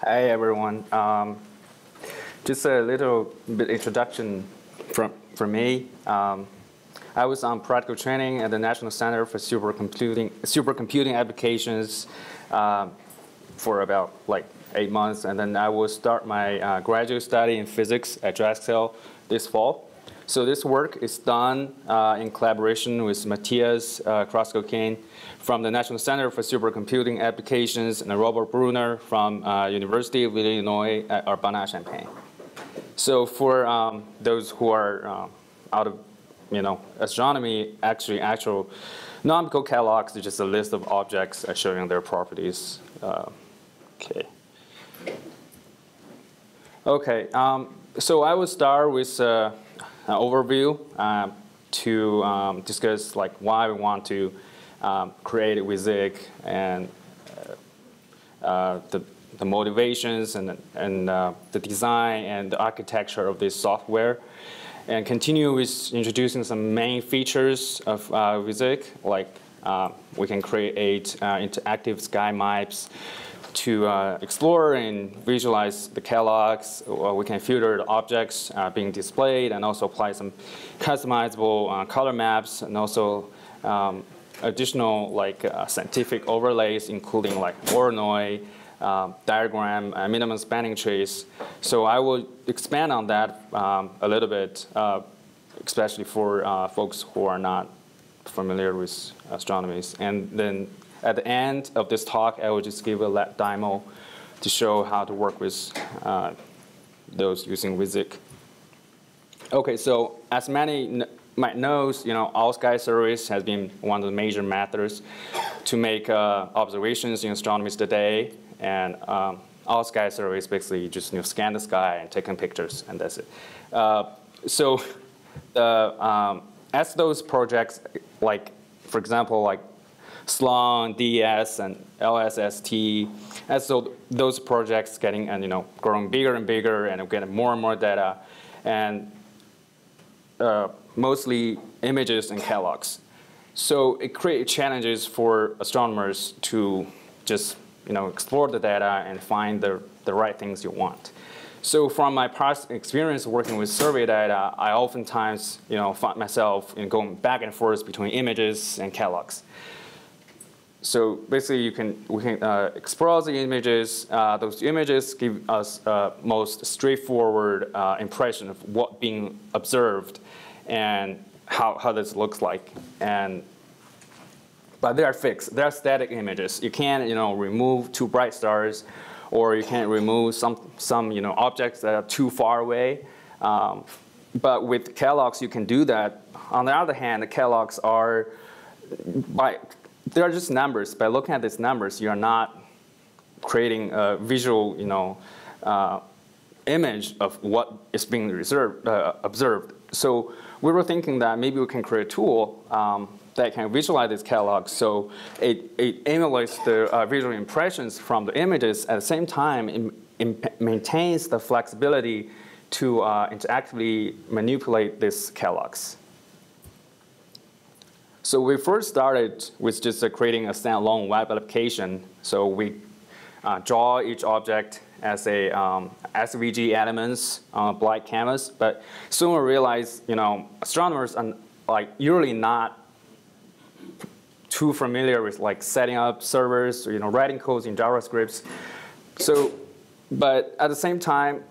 Hi everyone. Just a little bit introduction from me. I was on practical training at the National Center for Supercomputing Applications for about like 8 months, and then I will start my graduate study in physics at Drexel this fall. So this work is done in collaboration with Matthias Kroskokin from the National Center for Supercomputing Applications and Robert Brunner from University of Illinois at Urbana-Champaign. So for those who are out of astronomy, actually actual numerical catalogs is just a list of objects showing their properties. So I will start with an overview to discuss like why we want to create Vizic and the motivations and the design and the architecture of this software, and continue with introducing some main features of Vizic, like we can create interactive sky maps to explore and visualize the catalogs. We can filter the objects being displayed and also apply some customizable color maps, and also additional like scientific overlays, including like Voronoi diagram, minimum spanning trees. So I will expand on that a little bit, especially for folks who are not familiar with astronomy. And then at the end of this talk, I will just give a demo to show how to work with those using Vizic. Okay, so as many might know, all sky surveys has been one of the major methods to make observations in astronomy today. And all sky surveys basically just scan the sky and taking pictures, and that's it. So as those projects, like for example, like SLON, DES, and LSST, as so those projects getting growing bigger and bigger, and getting more and more data, and mostly images and catalogs. So it creates challenges for astronomers to just explore the data and find the right things you want. So from my past experience working with survey data, I oftentimes find myself going back and forth between images and catalogs. So basically, we can explore the images. Those images give us most straightforward impression of what being observed and how this looks like. But they are fixed. They are static images. You can't remove too bright stars, or you can't remove some objects that are too far away. But with catalogs, you can do that. On the other hand, the catalogs are they are just numbers. By looking at these numbers, you are not creating a visual image of what is being observed. So we were thinking that maybe we can create a tool that can visualize these catalogs, so it emulates the visual impressions from the images. At the same time, it maintains the flexibility to interactively manipulate these catalogs. So we first started with just creating a standalone web application. So we draw each object as a SVG elements on a blank canvas. But soon we realized, astronomers are usually not too familiar with setting up servers, or writing codes in JavaScript. So, but at the same time,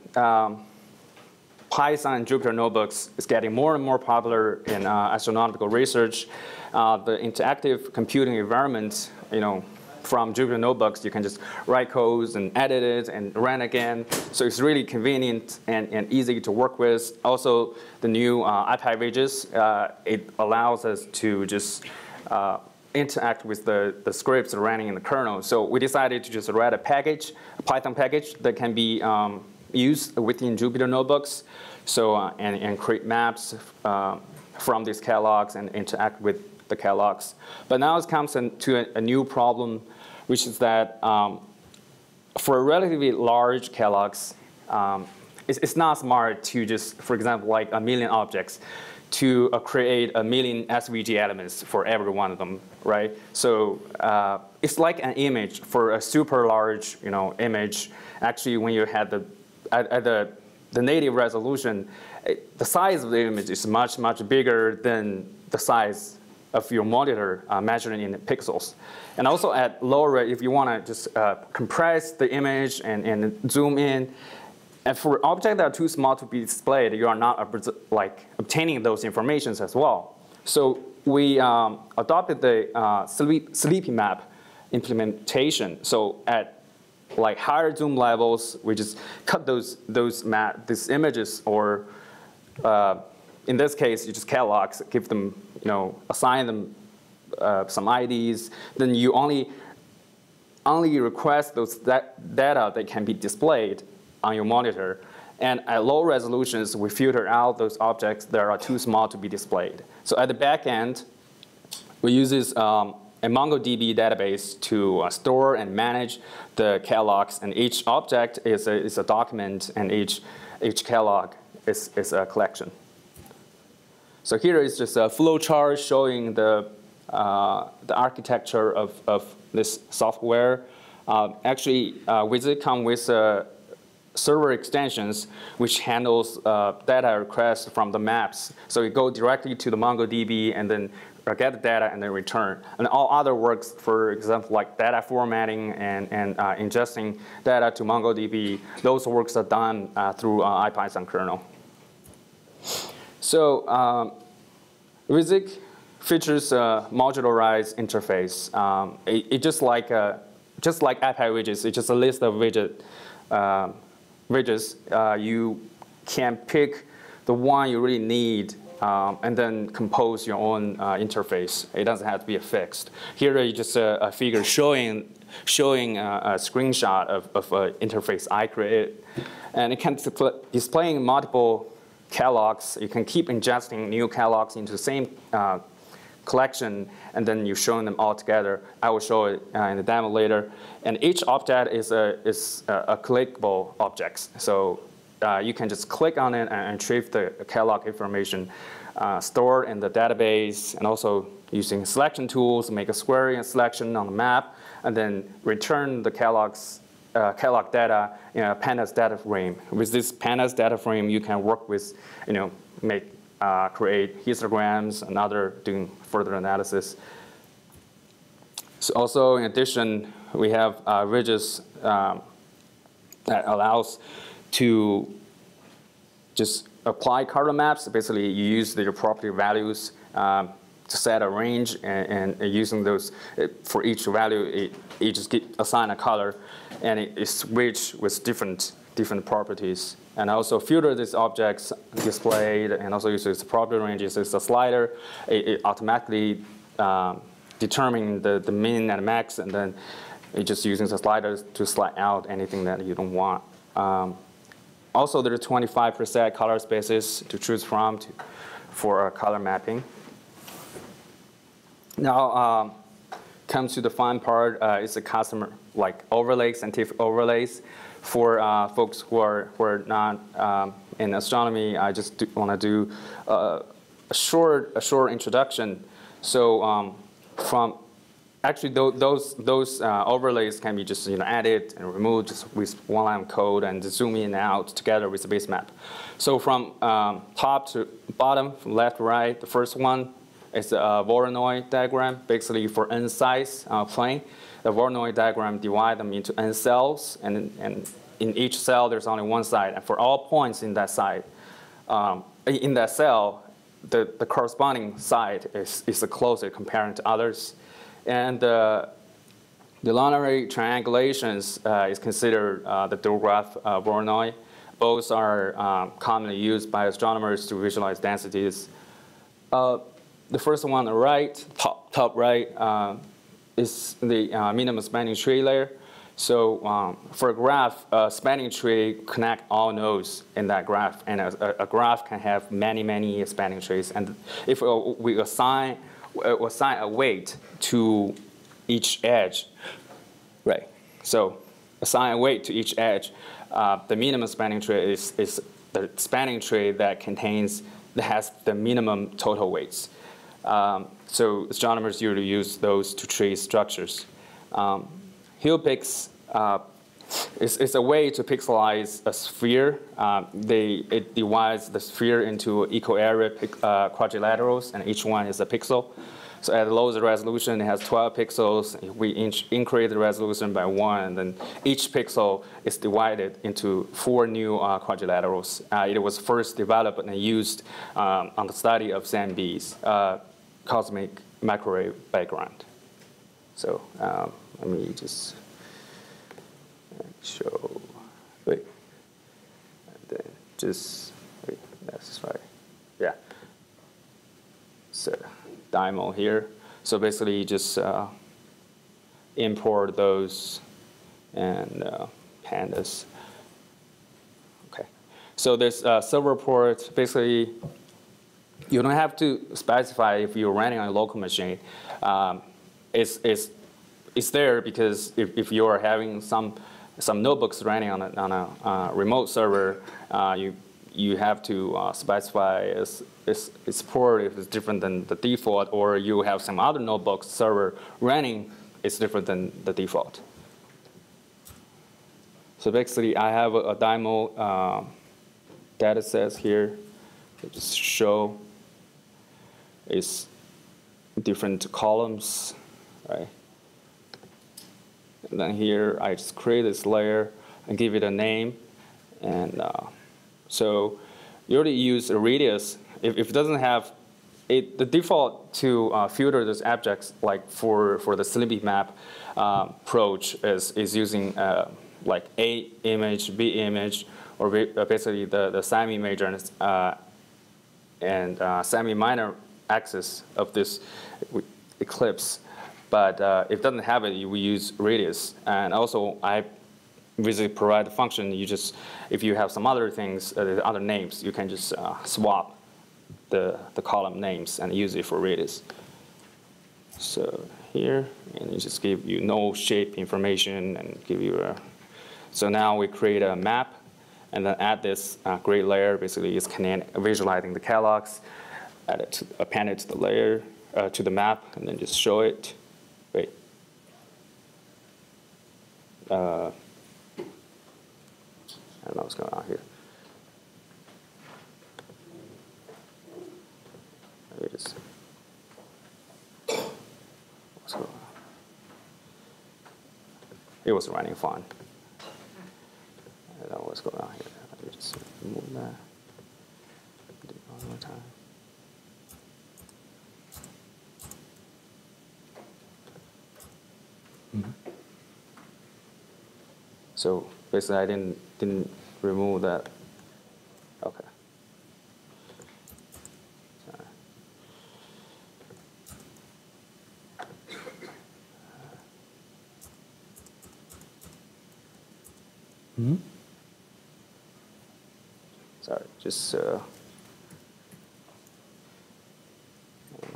Python and Jupyter notebooks is getting more and more popular in astronomical research. The interactive computing environment, from Jupyter notebooks, you can just write codes and edit it and run again. So it's really convenient and easy to work with. Also, the new SciPy widgets, it allows us to just interact with the scripts running in the kernel. So we decided to just write a Python package that can be used within Jupyter notebooks. So and create maps from these catalogs and interact with the catalogs. But now it comes to a new problem, which is that for relatively large catalogs, it's not smart to just, for example, like 1 million objects, to create 1 million SVG elements for every one of them, right? So it's like an image for a super large, image. Actually, when you had at the native resolution, the size of the image is much, much bigger than the size of your monitor measured in pixels. And also at lower rate, if you want to just compress the image and zoom in, and for objects that are too small to be displayed, you are not obtaining those informations as well. So we adopted the sleepy map implementation. So at higher zoom levels, we just cut these images, or in this case, you just catalogs, give them, assign them some IDs. Then you only request those data that can be displayed on your monitor. And at low resolutions, we filter out those objects that are too small to be displayed. So at the back end, we use this a MongoDB database to store and manage the catalogs, and each object is a document, and each catalog is a collection. So here is just a flow chart showing the architecture of this software. Actually, Vizic comes with server extensions which handles data requests from the maps. So you go directly to the MongoDB and then get the data and then return. And all other works, for example, like data formatting and ingesting data to MongoDB, those works are done through IPython kernel. So Vizic features a modularized interface. It just like SciPy widgets, it's just a list of widgets. You can pick the one you really need and then compose your own interface. It doesn't have to be fixed. Here is just a figure showing a screenshot of an interface I created. And it can displaying multiple catalogs. You can keep ingesting new catalogs into the same collection, and then you're showing them all together. I will show it in the demo later. And each object is a clickable object. So you can just click on it and retrieve the catalog information stored in the database, and also using selection tools, make a query selection on the map, and then return the catalog data in a pandas data frame. With this pandas data frame, you can work with, create histograms and doing further analysis. So also, in addition, we have widgets that allows to just apply color maps. Basically, you use your property values to set a range, and using those for each value, you just assign a color, and it switch with different properties. And also filter these objects displayed, and also uses property ranges. It's a slider. It automatically determines the min and max, and then it just uses the sliders to slide out anything that you don't want. Also, there are 25% color spaces to choose from for color mapping. Now, comes to the fun part. It's a customer overlays, scientific overlays. For folks who are not in astronomy, I just want to do a short introduction. So actually those overlays can be just added and removed just with one line of code, and zoom in and out together with the base map. So from top to bottom, from left to right, the first one is a Voronoi diagram, basically for n size plane. The Voronoi diagram divides them into n cells, and in each cell there's only one side. And for all points in that side, in that cell, the corresponding side is the closest comparing to others. And the linear triangulations is considered the dual graph Voronoi. Both are commonly used by astronomers to visualize densities. The first one on the right, top right, is the minimum spanning tree layer. So for a graph, a spanning tree connect all nodes in that graph, and a graph can have many spanning trees. And if we assign a weight to each edge, right? So assign a weight to each edge. The minimum spanning tree is the spanning tree that contains that has the minimum total weights. So astronomers usually use those to trace structures. Helipix is a way to pixelize a sphere. It divides the sphere into equal area quadrilaterals, and each one is a pixel. So at the lowest resolution, it has 12 pixels. If we increase the resolution by 1, then each pixel is divided into 4 new quadrilaterals. It was first developed and used on the study of SAMB's cosmic microwave background. So let me just show, wait, and then just, wait, that's right, yeah. So demo here. So basically just import those and pandas. Okay. So this server port, basically, you don't have to specify if you're running on a local machine. It's there because if you are having some notebooks running on a remote server, you have to specify its port if it's different than the default, or you have some other notebook server running, it's different than the default. So basically, I have a demo data sets here that just show its different columns, right? And then here, I just create this layer and give it a name. And so you already use a radius. If it doesn't have, the default to filter those objects, like for the Slimpy map approach, is using like A image, B image, or basically the semi-major and semi-minor axis of this eclipse. But if it doesn't have it, we use radius. And also, Vizic provide the function. You just, if you have some other things, other names, you can just swap the column names and use it for radius. So here, and it just give you no shape information and give you a. So now we create a map, and then add this gray layer. Basically, it's visualizing the catalogs. Append it to the layer, to the map, and then just show it. Wait. I don't know what's going on here. Let me just. What's going on? It was running fine. I don't know what's going on here. Let me just remove that. Do it one more time. Mm-hmm. So basically, I didn't remove that. Okay. Sorry. Mm-hmm. Sorry, just I don't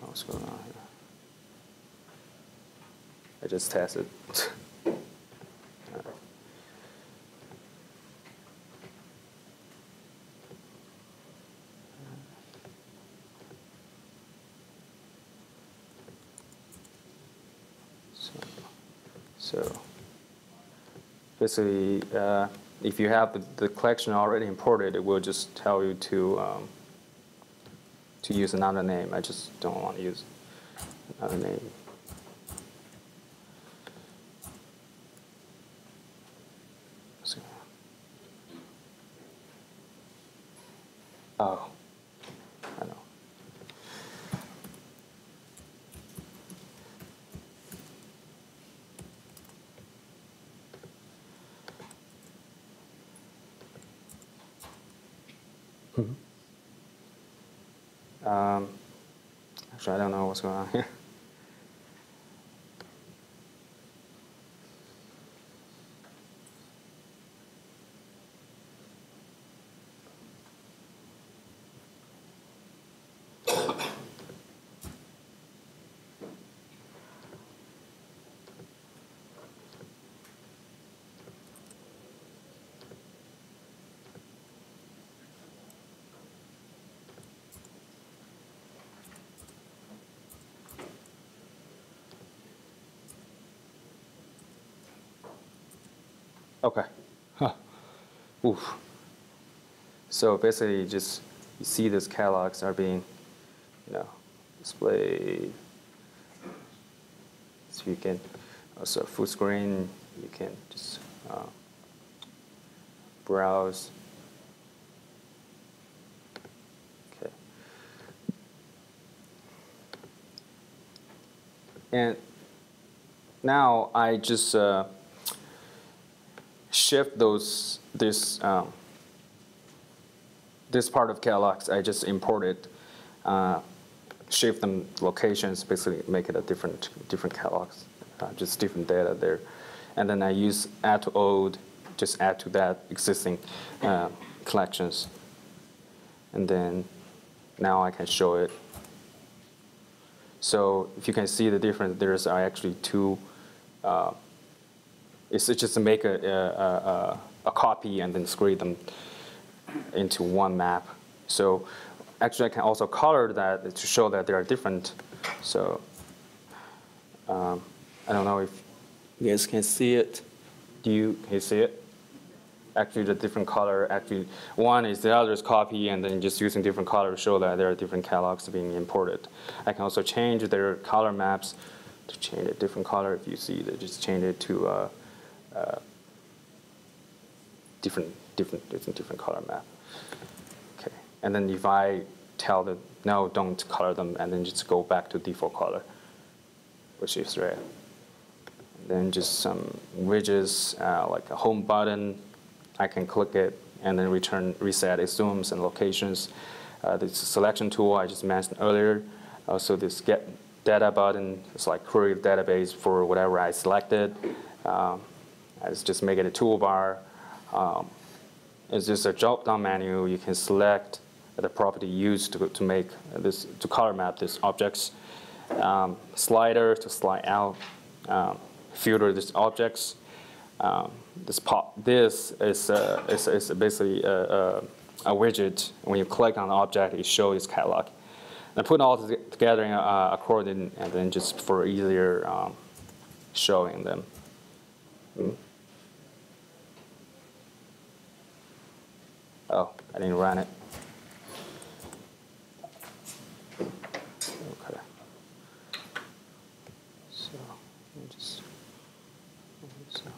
know what's going on here. I just tested. So basically, if you have the collection already imported, it will just tell you to use another name. I just don't want to use another name. So, oh, I know. Mm-hmm. Actually, I don't know what's going on here. Okay. Huh. Oof. So basically, just you see these catalogs are being, displayed. So you can also full screen. You can just browse. Okay. And now I just shift this part of catalogs I just imported, shift them locations, basically make it a different catalogs, just different data there, and then I use add to old, just add to that existing collections, and then now I can show it. So if you can see the difference, there's actually two. It's just to make a copy and then scrape them into one map. So actually, I can also color that to show that they are different. So I don't know if you guys can see it. Can you see it? Actually, the different color. Actually, one is the other's copy, and then just using different color to show that there are different catalogs being imported. I can also change their color maps to change a different color. If you see, they just change it to different color map. Okay, and then if I tell them no, don't color them, and then just go back to default color, which is red. And then just some widgets like a home button. I can click it and then reset its zooms and locations. This selection tool I just mentioned earlier. Also this get data button. It's like query the database for whatever I selected. I just make it a toolbar. It's just a drop-down menu. You can select the property used to make this, to color map these objects. Slider to slide out. Filter these objects. This is basically a widget. When you click on the object, it shows its catalog. And I put it all together in according, and then just for easier showing them. Oh, I didn't run it. Okay. So let me just move this out.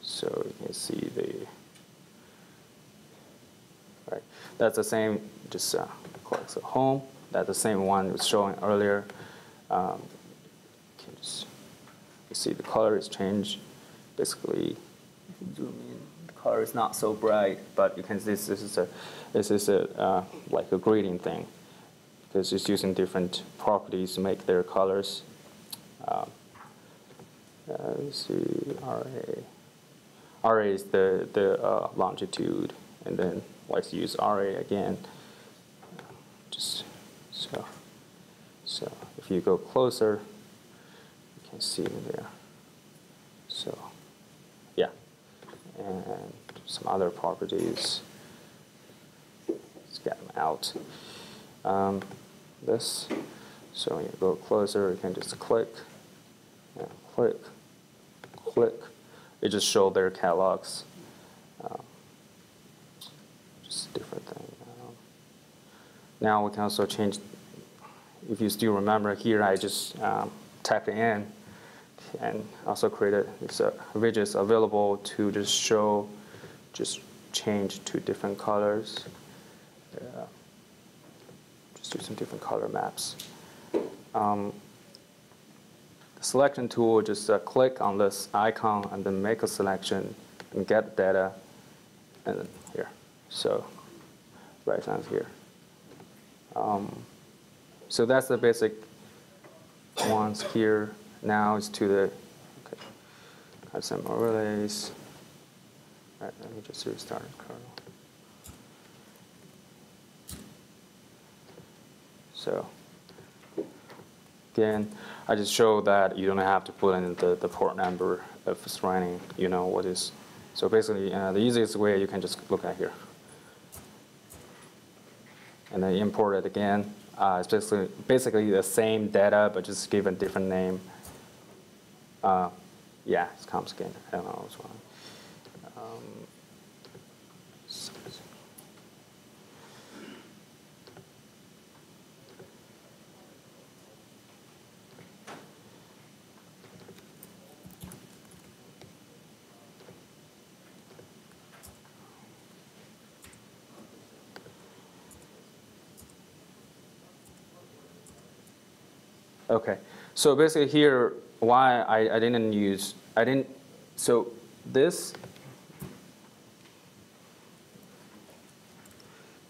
So you can see right. That's the same. Just click the home. That's the same one was showing earlier. You can just you see the color is changed. Basically, zoom in. The color is not so bright, but you can see this is a like a grading thing, because it's using different properties to make their colors. Let's see, RA is the longitude, and then let's use RA again. Just so if you go closer, you can see there. So yeah, and some other properties. Let's get them out. This. So when you go closer, you can just click, and click, click. It just shows their catalogs. Just a different thing. Now we can also change. If you still remember here, I just typed it in, and also created these widgets available to just show, just change to different colors. Just do some different color maps. The selection tool, just click on this icon and then make a selection and get data, and then here. So right down here. So that's the basic ones here. Now it's to the, okay, have some overlays. All right, let me just restart the kernel. So again, I just show that you don't have to put in the port number if it's running, you know what is. So basically, the easiest way you can just look at here. And then import it again. It's basically the same data, but just give a different name. Yeah, it's complicated. I don't know what's wrong. Okay, so basically here, why I didn't, so this,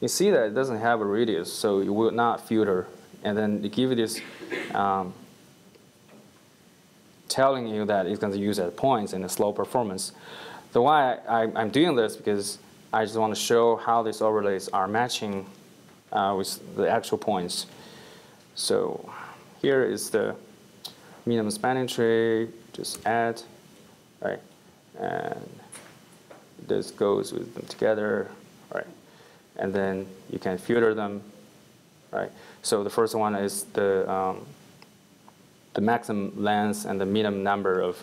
you see that it doesn't have a radius, so you will not filter. And then they give you this telling you that it's going to use at points and a slow performance. The why I'm doing this because I just want to show how these overlays are matching with the actual points. So here is the minimum spanning tree, just add, right? And this goes with them together, right? And then you can filter them, right? So the first one is the maximum length and the minimum number of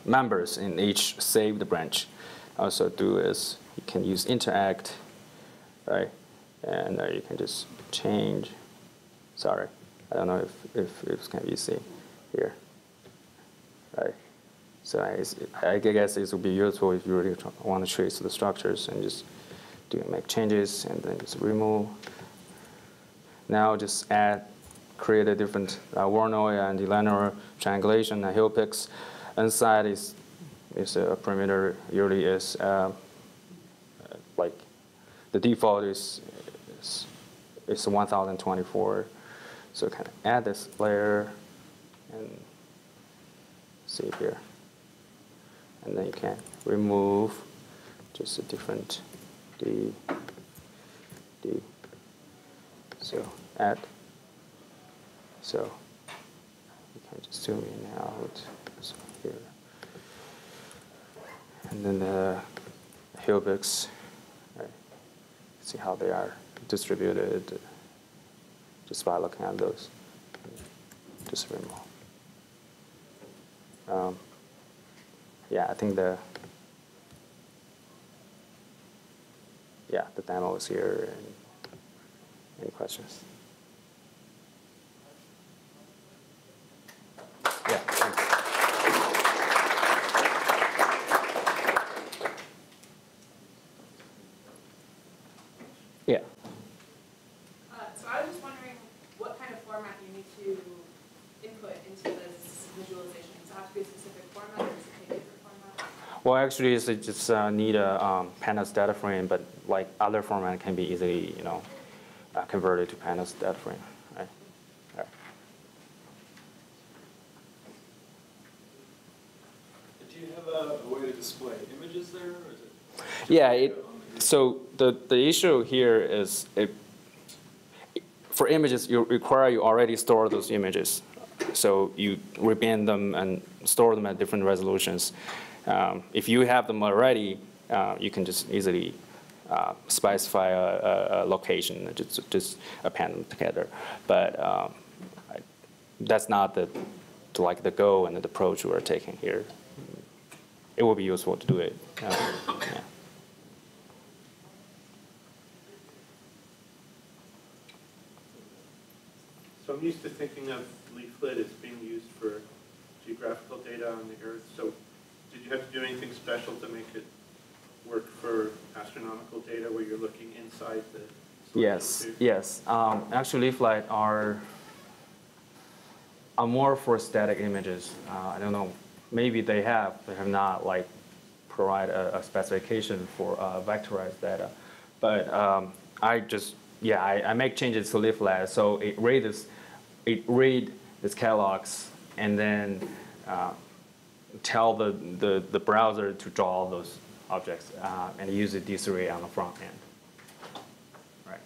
members in each saved branch. Also do is you can use interact, right? And you can just change. Sorry, I don't know if it can be seen here, right? So I guess this would be useful if you really want to trace the structures and just make changes and then just remove. Now just add, create a different Voronoi and linear triangulation and hill picks. Inside is a parameter usually is like the default is 1024. So kind of add this layer and see here. And then you can remove just a different D. So add. So you can just zoom in out. So here. And then the helix, right? See how they are distributed just by looking at those. Just remove. Yeah, I think the demo is here. And any questions? Yeah. Thanks. Yeah. So I was just wondering what kind of format you need to input into this visualization. Does it have to be a specific format, or does it take different format? Well, actually, it's just need a pandas data frame, but like other format can be easily, converted to pandas data frame, right? Yeah. Do you have a way to display images there, or is it? Yeah. So the issue here is for images, you already store those images. So you reband them and store them at different resolutions. If you have them already, you can just easily specify a location and just append them together. But that's not the goal and the approach we're taking here. It will be useful to do it. Yeah. So I'm used to thinking of leaflet as being used for geographical data on the Earth. So did you have to do anything special to make it work for astronomical data where you're looking inside the Yes, yes. Actually, leaflet are more for static images. I don't know. Maybe they have not provide a specification for vectorized data. But I make changes to leaflet, so it read this catalogs and then tell the browser to draw those objects and use the D3 on the front end. Right.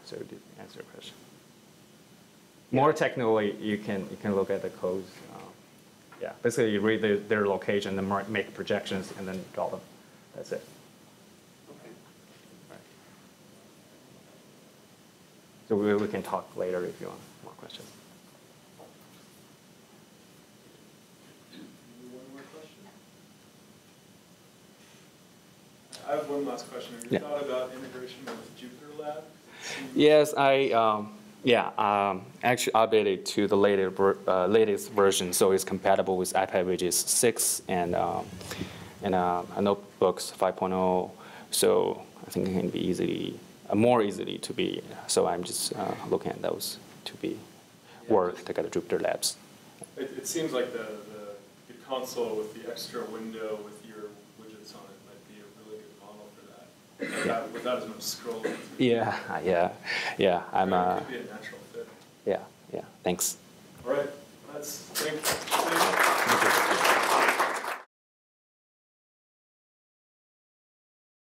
So to answer your question. More technically, you can look at the codes. Yeah, basically you read their location and make projections and then draw them. That's it. Okay. Right. So we can talk later if you want more questions. have one last question. Have you thought about integration with Jupyter Lab? Yes, actually updated to the latest version, so it's compatible with iPad Widgets 6 and Notebooks 5.0. So I think it can be more easily to be. So I'm just looking at those to be work together, Jupyter Labs. It seems like the console with the extra window with your widgets on it might be a really good model for that, without as much scrolling. Yeah. I'm. It could be a natural fit. Yeah. Thanks. All right. Thank you. Thank you.